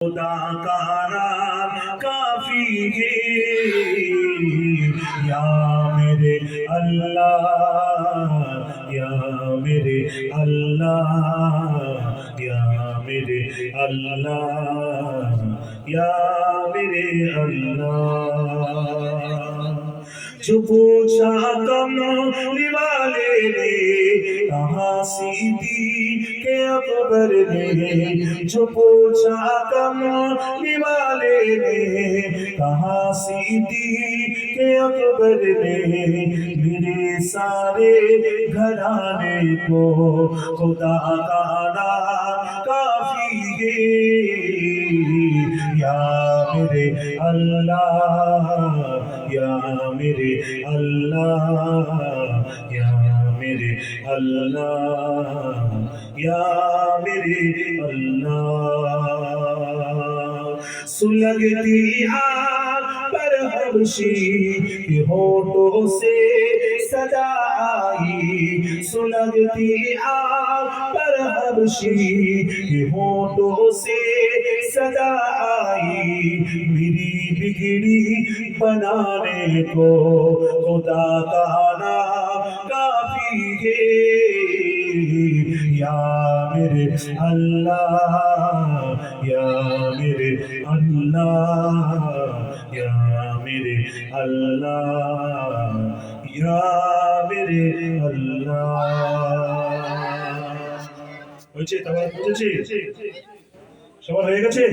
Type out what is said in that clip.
खुदा का नाम काफी है या मेरे अल्लाह या मेरे अल्लाह या मेरे अल्लाह या मेरे अल्लाह। जो पूछा कमली वाले ने कहा सीधी के अकबर ने, जो पूछा कमली वाले ने कहा सीधी के अकबर ने, मेरे सारे घराने को खुदा का नाम काफी है या मेरे अल्लाह या मेरे अल्लाह या मेरे अल्लाह या मेरे अल्लाह। सुलगती आग पर हबशी के होठों से सदा आई, सुलगती आग पर हबशी के होठों से सदा आई, मेरी बिगड़ी बनाने को खुदा का नाम काफी है या मेरे अल्लाह या मेरे अल्लाह या मेरे अल्लाह या मेरे अल्लाह। হয়েছে, তারপর বুঝেছি সবার হয়ে গেছে।